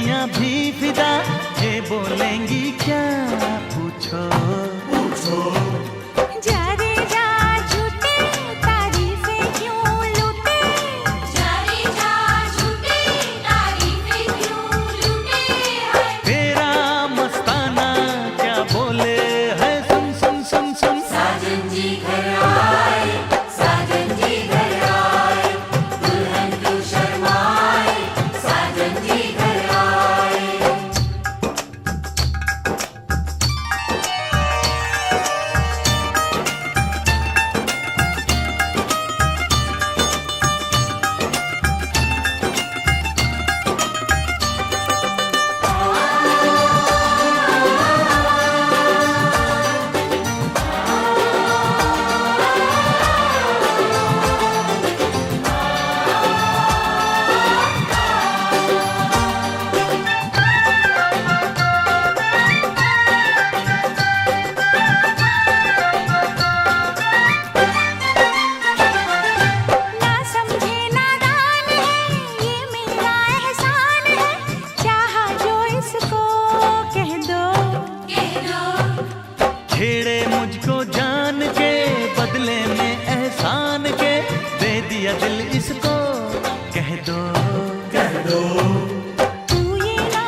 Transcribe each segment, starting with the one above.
नदियाँ भी फिदा, ये बोलेंगी क्या पूछो पूछो। जा रे जा झूठे तारीफें क्यों लूटे, जा रे जा झूठे तारीफें क्यों लूटे है। तेरा मस्ताना क्या बोले है, सुन सुन सुन सुन। साजन जी घर आए, साजन जी घर आए, दुल्हन क्यों शर्माए, साजन जी घर आए। ना समझे नादान है, ये मेरा एहसान है, चाहा जो इसको कह दो, कह दो। छेड़े मुझको जान के, बदले में एहसान के, दे दिया दिल इसको, कह दो कह दो। तू ये ना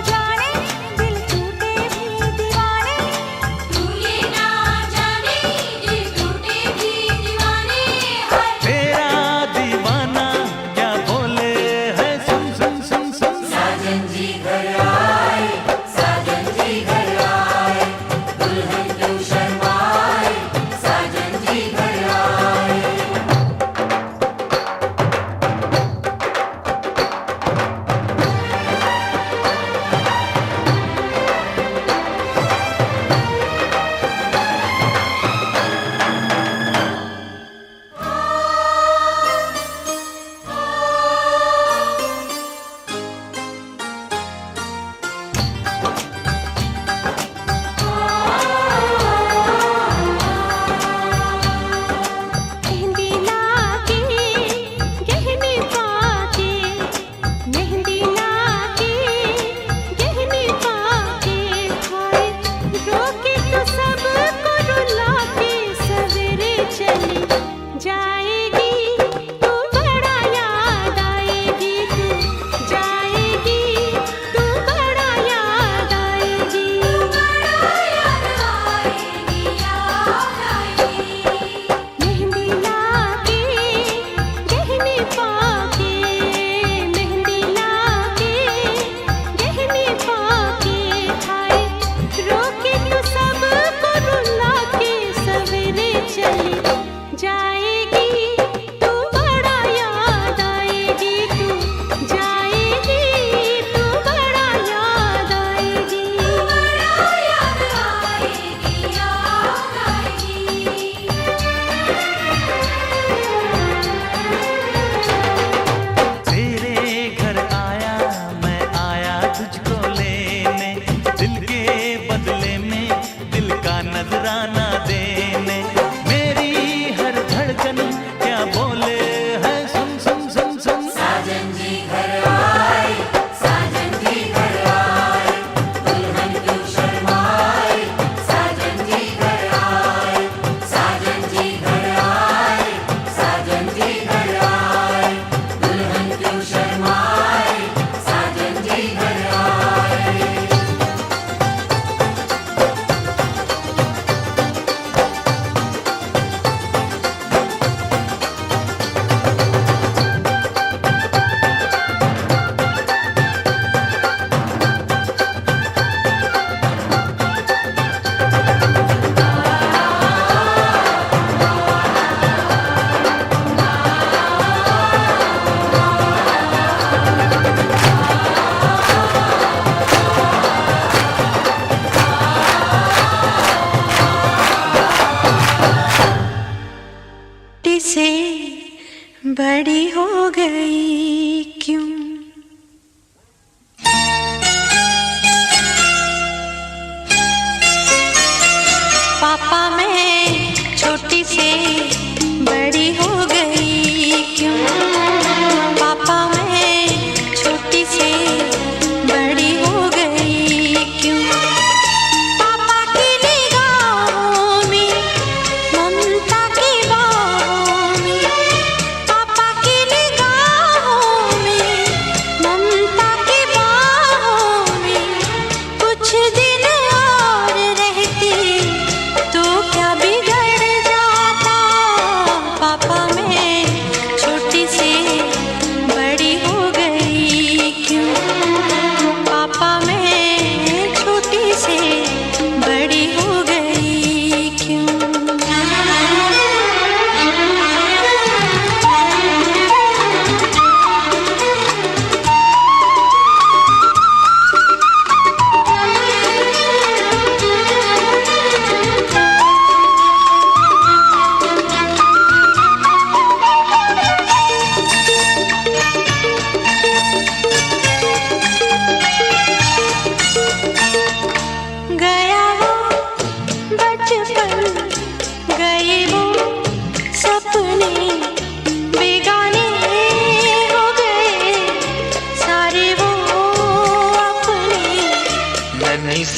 जाने दिल टूटे भी दीवाने, तू ये ना जाने दिल टूटे भी दीवाने है। तेरा दीवाना क्या बोले है, सुन सुन सुन सुन। साजन जी घर आए, साजन जी घर आए, दुल्हन क्यों शर्माए, साजन जी घर आए।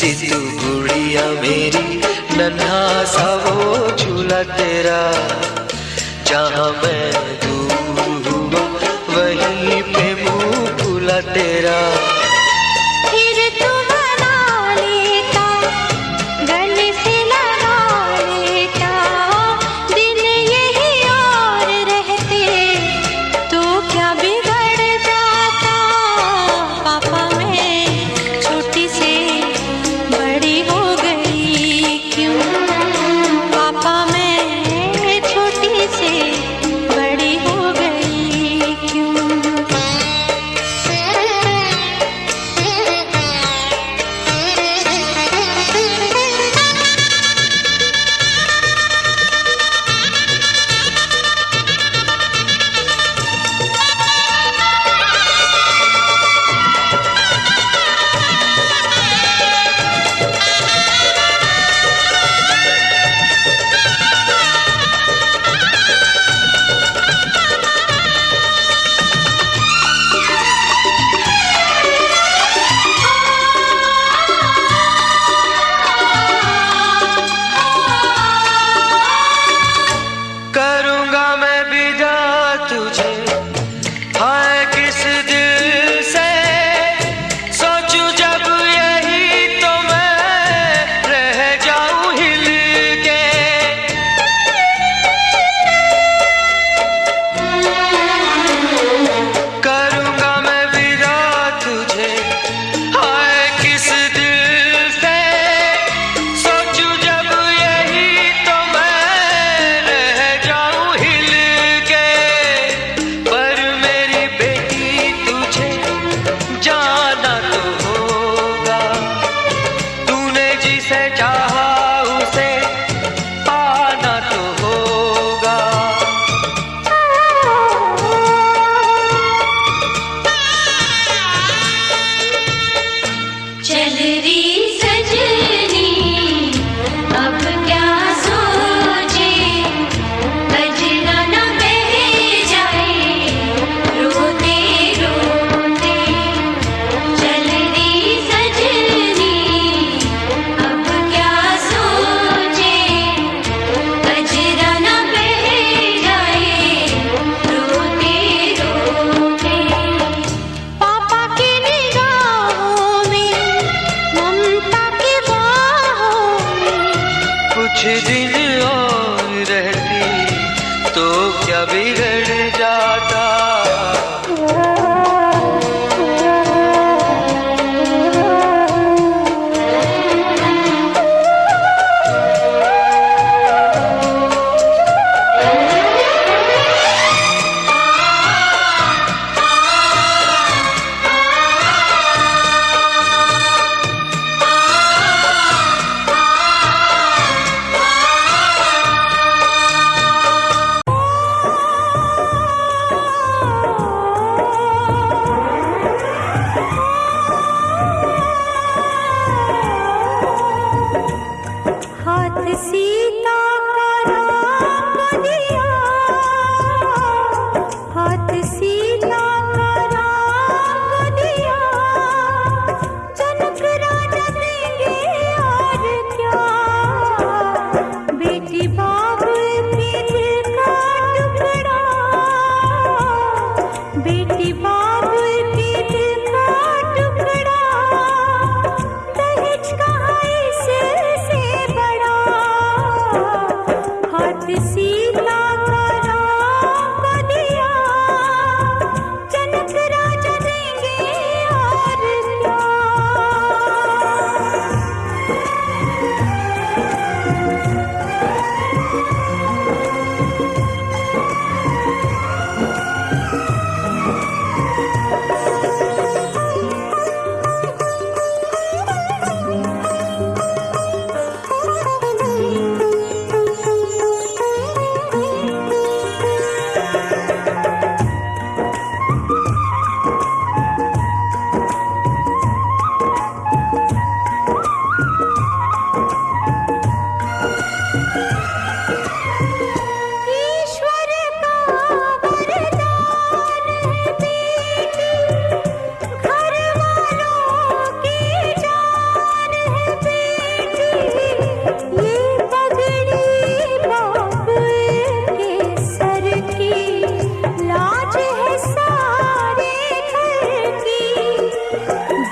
सिद्धू गुड़िया मेरी, नन्हा सा वो झूला तेरा, जहाँ मैं दूर हुआ वहीं पे मुँह खुला तेरा। फिर तू बना लेता, गले से लगा लेता, दिन यही और रहते तो क्या बिगड़ जाता। पापा मैं छोटी से बड़ी हो गई क्यों, पापा मैं छोटी से बड़ी हो गई क्यों।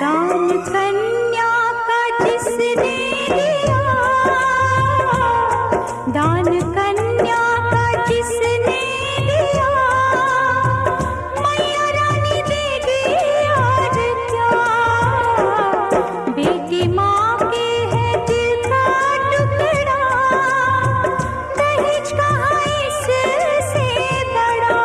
दान कन्या का जिसने दिया, दान कन्या का जिसने दिया, मैया रानी देगी और क्या। बेटी माँ के है दिल का टुकड़ा, दहेज कहाँ इससे बड़ा।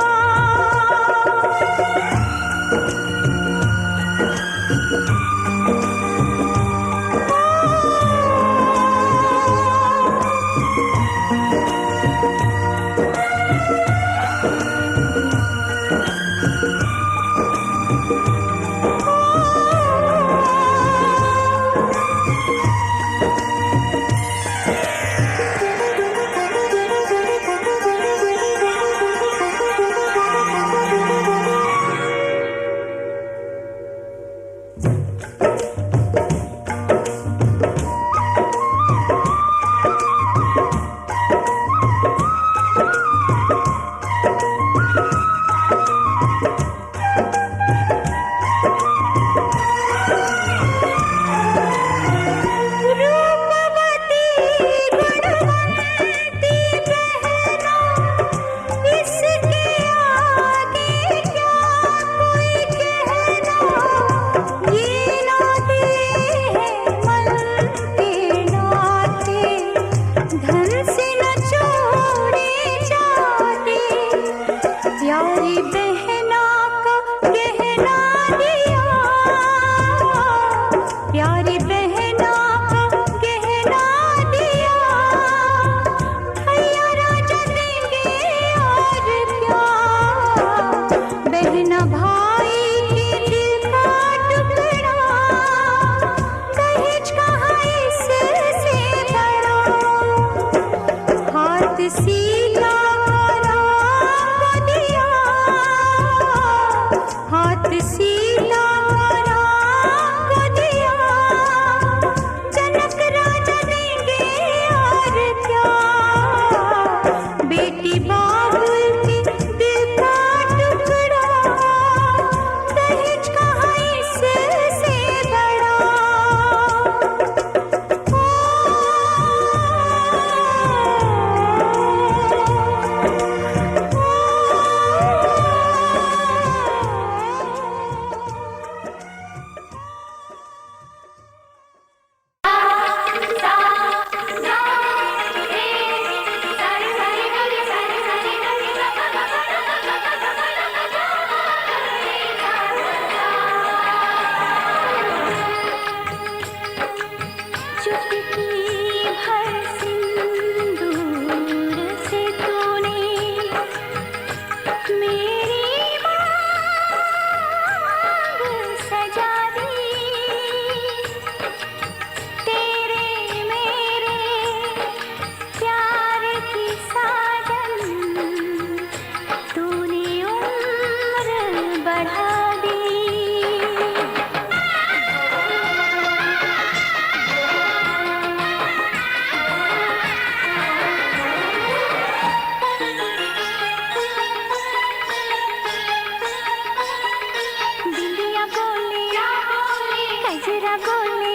प्यारी बहना का गहना दिया, प्यारी बहना का गहना दिया, भैया राजा देंगे और क्या। बहना भाई के दिल का टुकड़ा, दहेज कहाँ इससे बड़ा। हाथ सीधा हाथ सीला राम को दिया, जनक राजा देंगे और क्या। बेटी बाबुल के दिल का टुकड़ा, दहेज कहाँ इससे बड़ा। चुटकी भर सिंदूर से तूने मेरी मांग सजा दी, तेरे मेरे प्यार की साजन तूने उम्र बढ़ा दी। बिंदिया बोले कजरा बोले,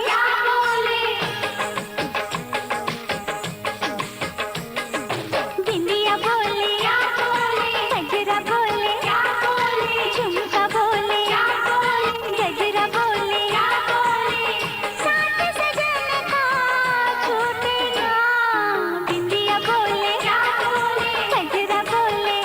बिंदिया बोले कजरा बोले, झुमका बोले गजरा बोले, साथ सजन का छूटे ना। बिंदिया बोले कजरा बोले,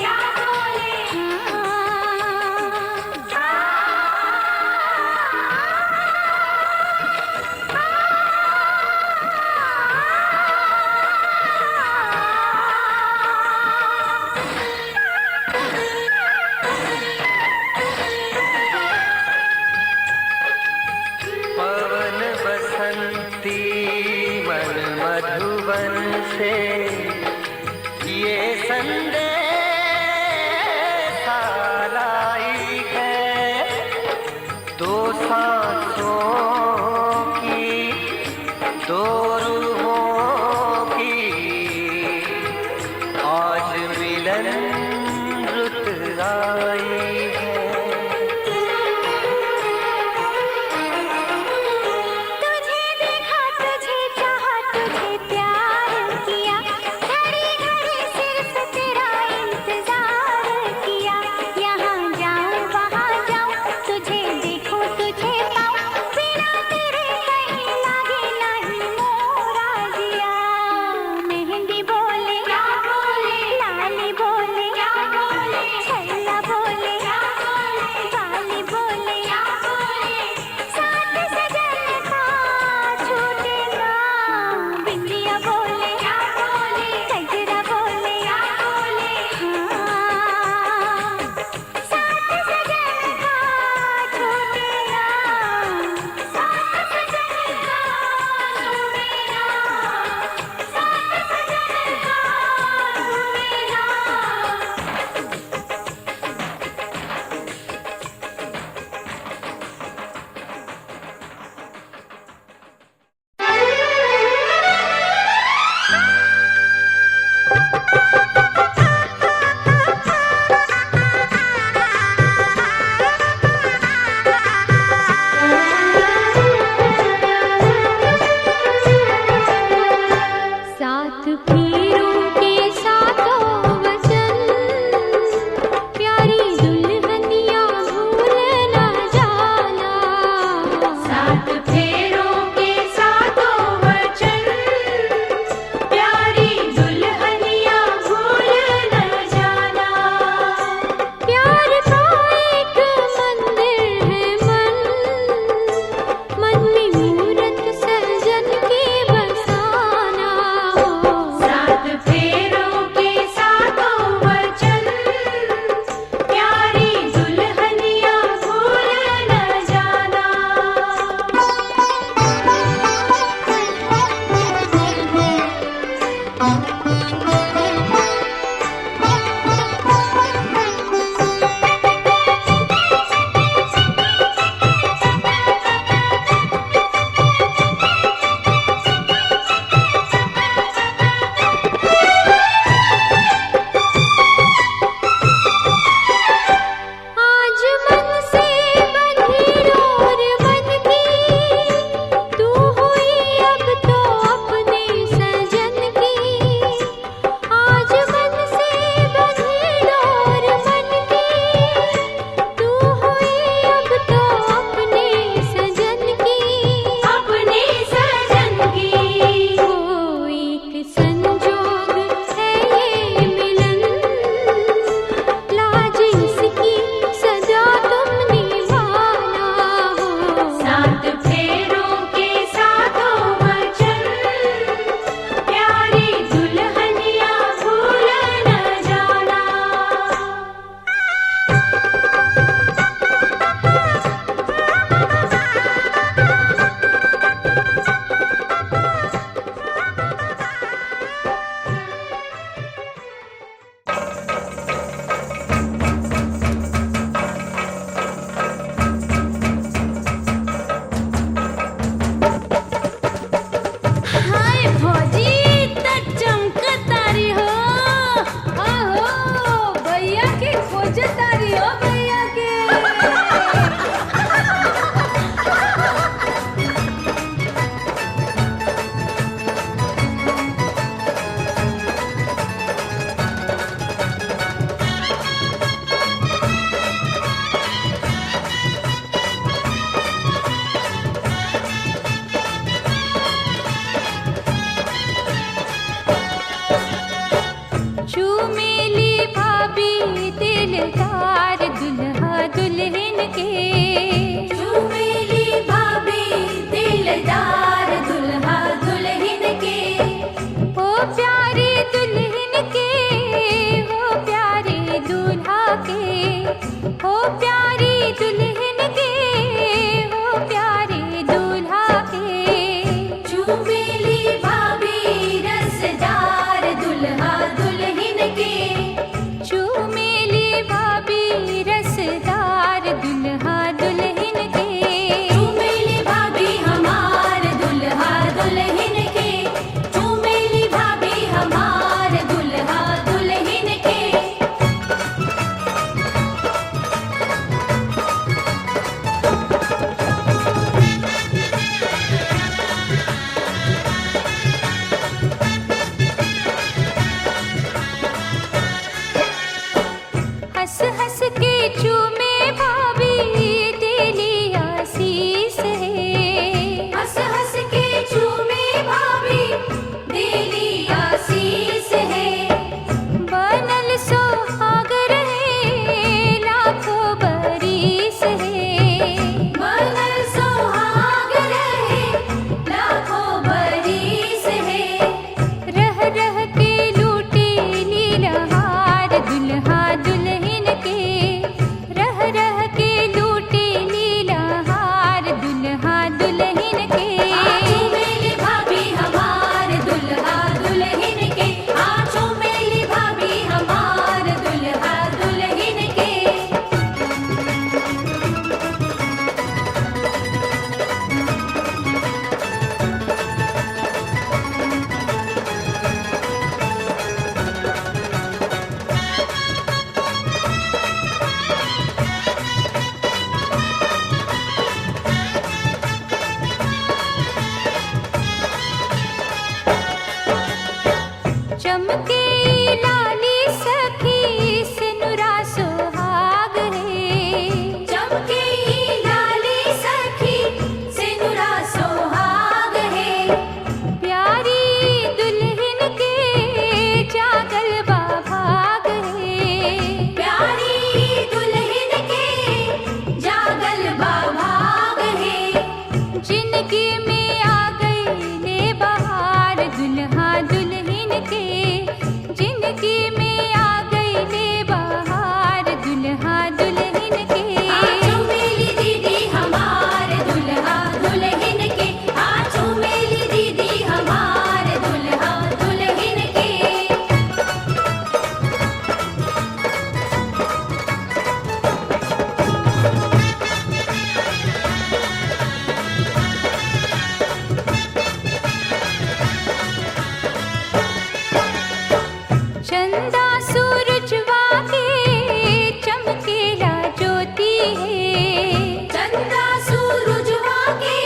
पवन बसंती मन मधुबन से ये संदेश लाई है। दो सांसों की दो रूहों की आज मिलन रुत आई है। जिंदगी में आ गई ले बहार दुल्हा दुल्हन के, जिंदगी में आ गई ले बहार दुल्हा दुल्हन के। आजू मेरी दीदी हमारे दुल्हा दुल्हन के, आजू मेरी दीदी हमारे दुल्हा दुल्हन के। चंदा सूरजवा के चमकेला ज्योति है, चंदा सूरजवा के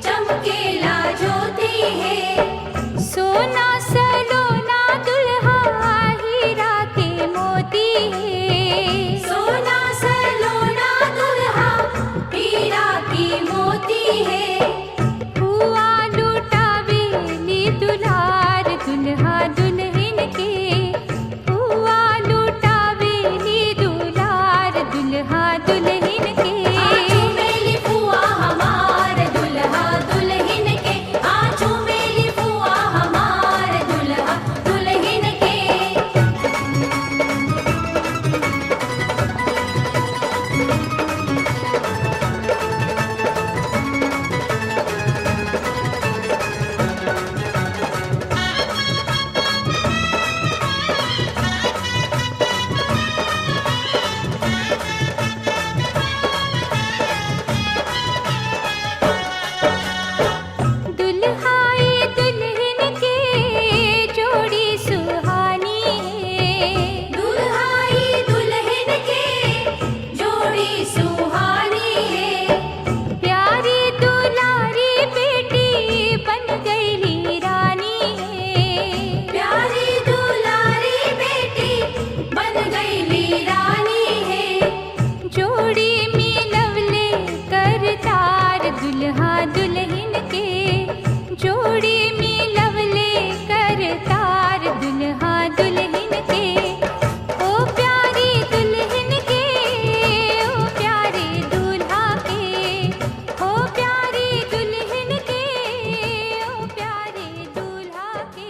चमकेला ज्योति है। सोना सलोना दुल्हा हीरा के मोती है, सोना सलोना दुल्हा हीरा की मोती है। हुआ लुटावेली दुलार दुल्हा दुल्हन के, हुआ लुटावेली दुलार दुल्हा दुल्हन के। आजू मेरी फुआ हमारे दुल्हा दुल्हन के, आजू मेरी फुआ हमारे दुल्हा दुल्हन के। दुल्हाई दुल्हन के जोड़ी सुहानी है, दुल्हाई दुल्हन के जोड़ी सुहानी है। प्यारी दुलारी बेटी बन गई रानी है, प्यारी दुलारी बेटी बन गई रानी है। जोड़ी मिलवले करतार दुल्हा दुल्हन के, जोड़ी मिलवले करतार दुल्हा दुल्हन के। ओ प्यारी दुल्हन के, ओ प्यारे दूल्हा के, ओ प्यारी दुल्हन के, ओ प्यारे दूल्हा के।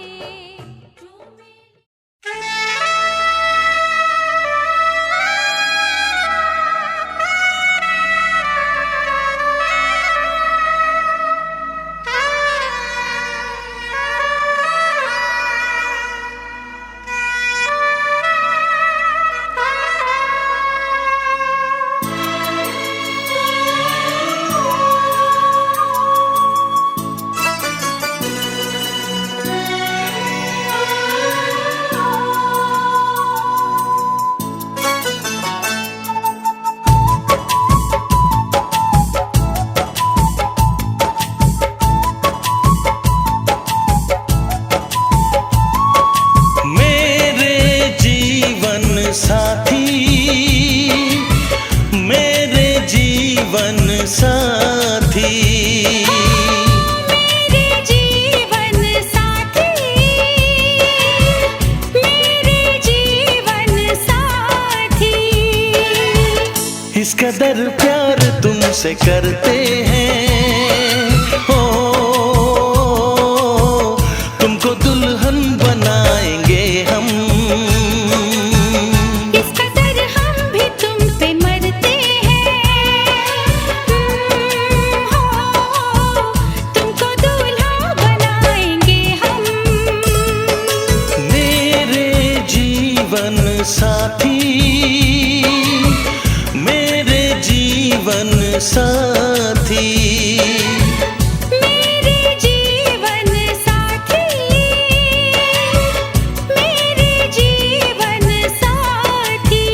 मेरे जीवन साथी, मेरे जीवन साथी, मेरे जीवन साथी, मेरे जीवन साथी। इस कदर प्यार तुमसे करते हैं, हो तुमको दुल्हन बनाएंगे हम। इस कदर हम भी तुम पे मरते हैं, हो तुमको दूल्हा बनाएंगे हम। मेरे जीवन साथी, मेरे जीवन साथी, मेरे जीवन साथी, मेरे जीवन साथी।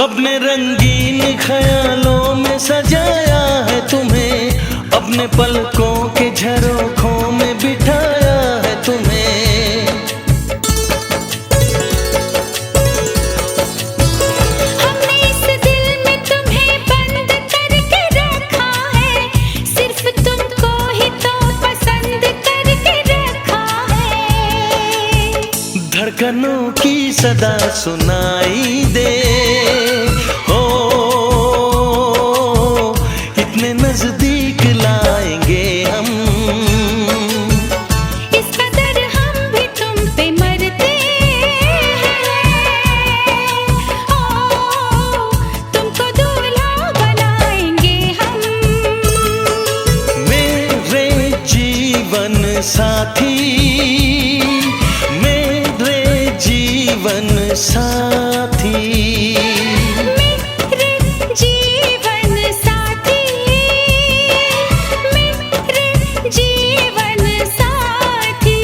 अपने रंगीन ख्यालों में सजाया है तुम्हें, अपने पलकों के झरोखों में बिठाया है तुम्हें। धड़कनों की सदा सुनाई दे। ओ इतने नजदीक लाएंगे हम, इस कदर हम भी तुम पे मरते हैं। ओ तुमको दूल्हा बनाएंगे हम। मेरे जीवन साथी, मेरे जीवन साथी, मेरे जीवन साथी, मेरे जीवन साथी।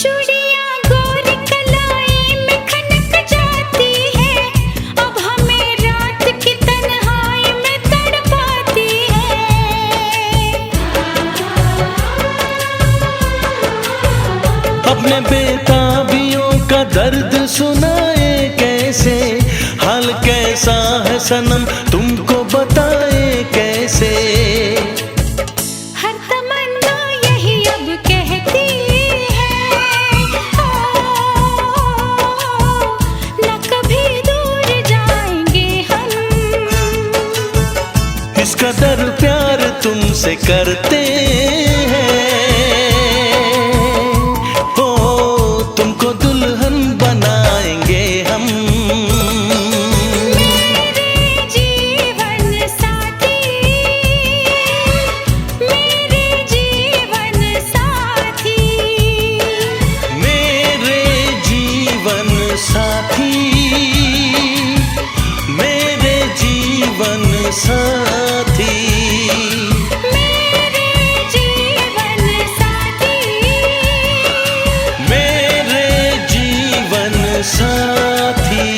चूड़ियां गोरी कलाई में खनक जाती है, अब हमें रात की तन्हाई में तड़पाती है। अपने बेताबियों का दर्द सुनाए कैसे, हाल कैसा है सनम तुमको बताए कैसे। हर तमन्ना यही अब कहती है, न कभी दूर जाएंगे हम। इस कदर प्यार तुमसे करते हैं, ओ तुमको दुल्हन बनाएंगे हम। मेरे जीवन साथी, मेरे जीवन साथी, मेरे जीवन साथी, मेरे जीवन साथी, मेरे जीवन साथी, मेरे जीवन साथी।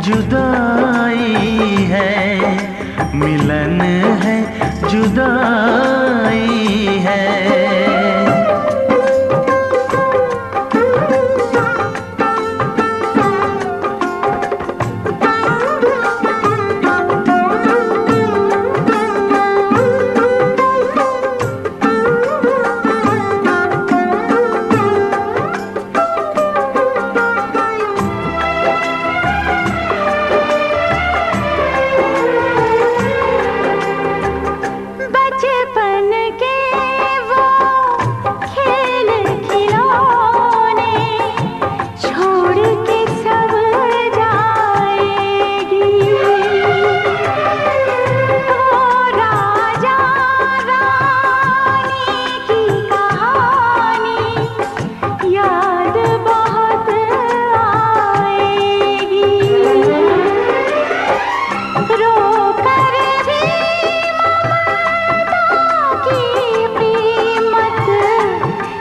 जुदाई है, मिलन है जुदाई है। बचपन के वो खेल खिलौने छोड़ के सब जाएगी। वो राजा रानी की कहानी याद बहुत आएगी। रो कर भी की कीमत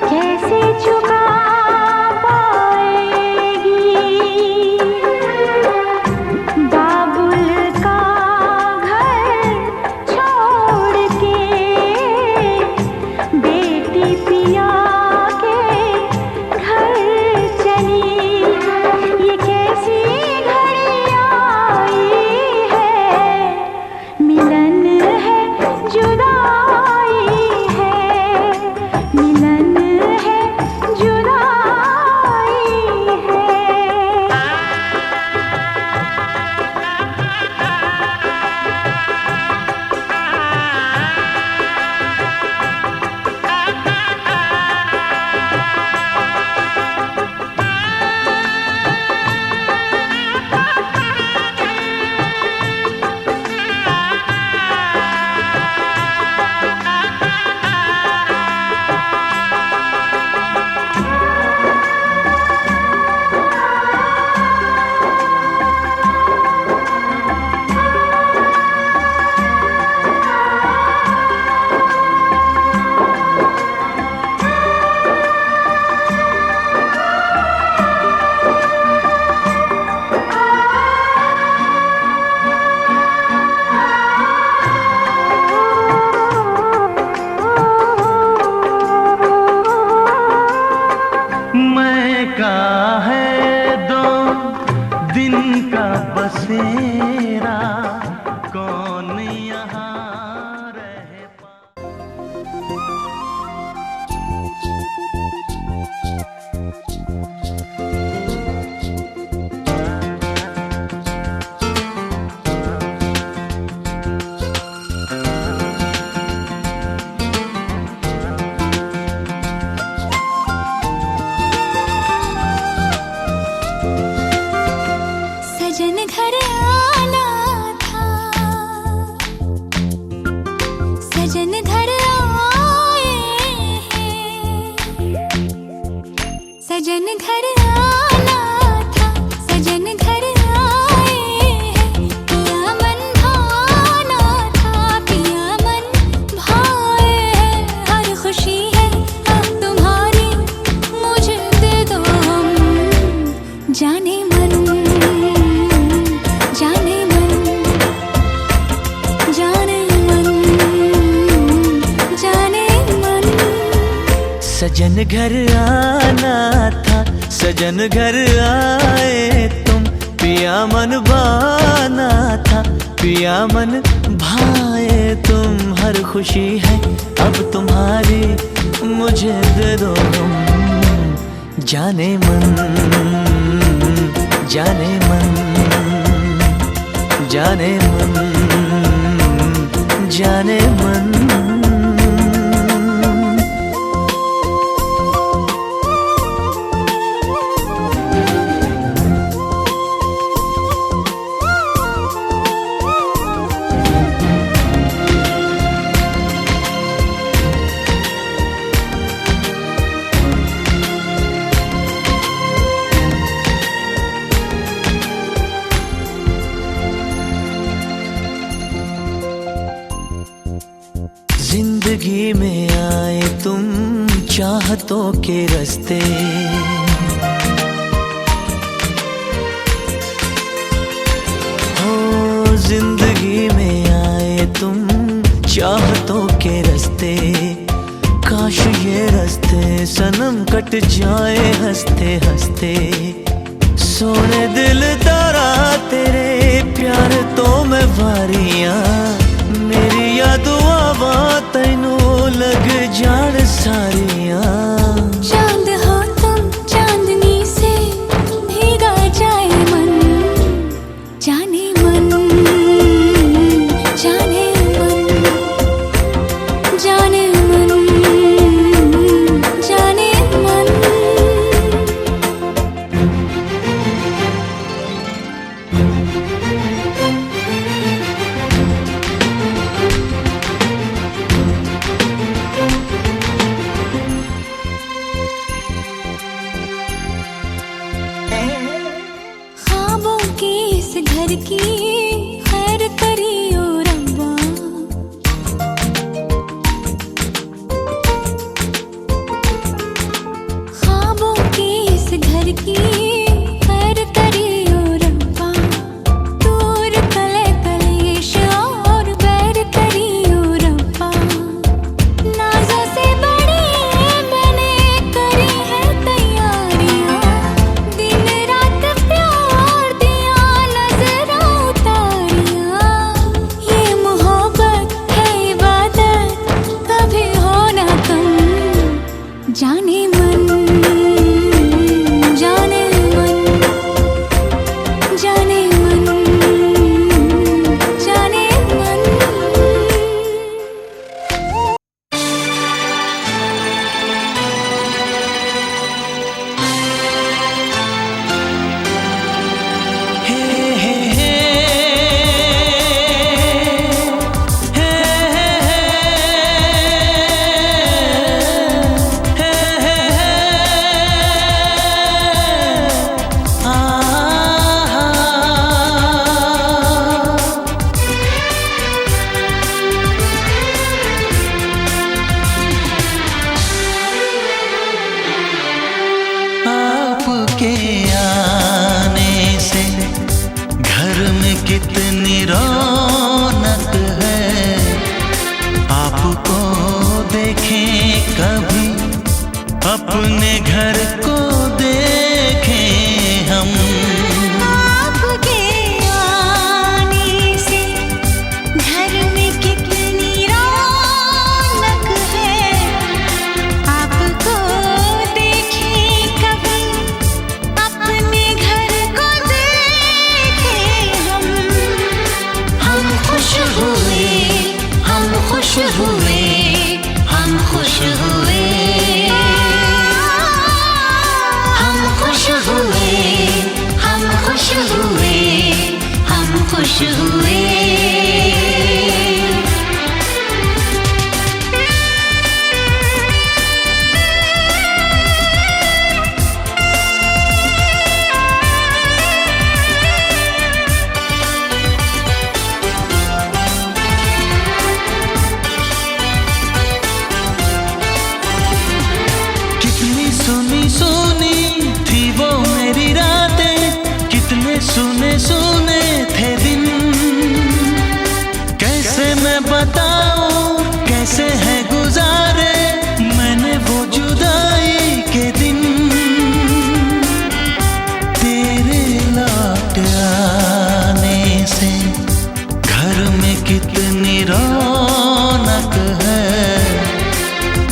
कैसे चुका पाएगी। बाबुल का घर छोड़ के बेटी पिया के घर चली। ये कैसी घड़ी आई है, मिलन है जुदाई है, मिलन है जुदाई है। मैं का है 2 दिन का बसेरा, कौन यहाँ रह पा। सजन घर आना था, सजन घर आए हैं। सजन घर आना था, सजन घर आए हैं। पिया मन भाना था, पिया मन भाए हैं। हर खुशी है अब तुम्हारी, मुझे दे दो हम जाने मन, जाने मन, जाने मन, जाने मन। सजन घर आना था, सजन घर आए तुम। पिया मन बाना था, पिया मन भाए तुम। हर खुशी है अब तुम्हारी, मुझे दे दो तुम जाने मन, जाने मन, जाने मन, जाने मन। जिंदगी में आए तुम चाहतों के रास्ते, जिंदगी में आए तुम चाहतों के रास्ते, काश ये रास्ते सनम कट जाए हंसते हंसते। सोने दिल तारा तेरे प्यार तो मैं वारियां, मेरी याद आवा तैनू लग जान सारियां। चांद हो तुम चांदनी से भीगा जाए मन, जाने मन, जाने मन, जाने मन, जाने मन। ख्वाबों के इस घर की खैर करियो रब्बा, ख्वाबों के इस घर की खैर करियो रब्बा। दूर कले कलेश और बैर करियो रब्बा। नाज़ों से बड़ी मैंने करी है तैयारियां, दिन रात प्यार दिया नजरा उतारियां। ये मोहब्बत है इबादत कभी हो ना कम, जाने मन, जाने मन, जाने मन, जाने मन। हे हे हे हे आपके आने से घर में कितनी रौनक है, आपको देखें कभी अपने घर को देखें हम। आपके आने से घर में कितनी रौनक है, आपको देखें कभी अपने घर को देखें हम। हम खुश हुए, हम खुश हुए, हम खुश हुए, हम खुश हुए, हम खुश हुए, हम खुश हुए। कितनी सुनी सुनी थी वो मेरी रातें, कितने सुने सुने थे दिन। कैसे मैं बताऊं कैसे है गुजारे मैंने वो जुदाई के दिन। तेरे लौट आने से घर में कितनी रौनक है,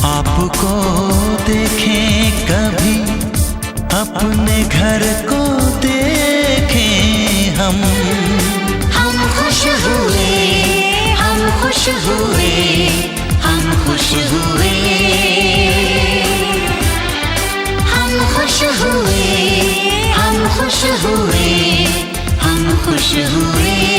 आपको देखें कभी अपने घर को देखें हम। हम खुश हुए, हम खुश हुए, हम खुश हुए, हम खुश हुए, हम खुश हुए, हम खुश हुए।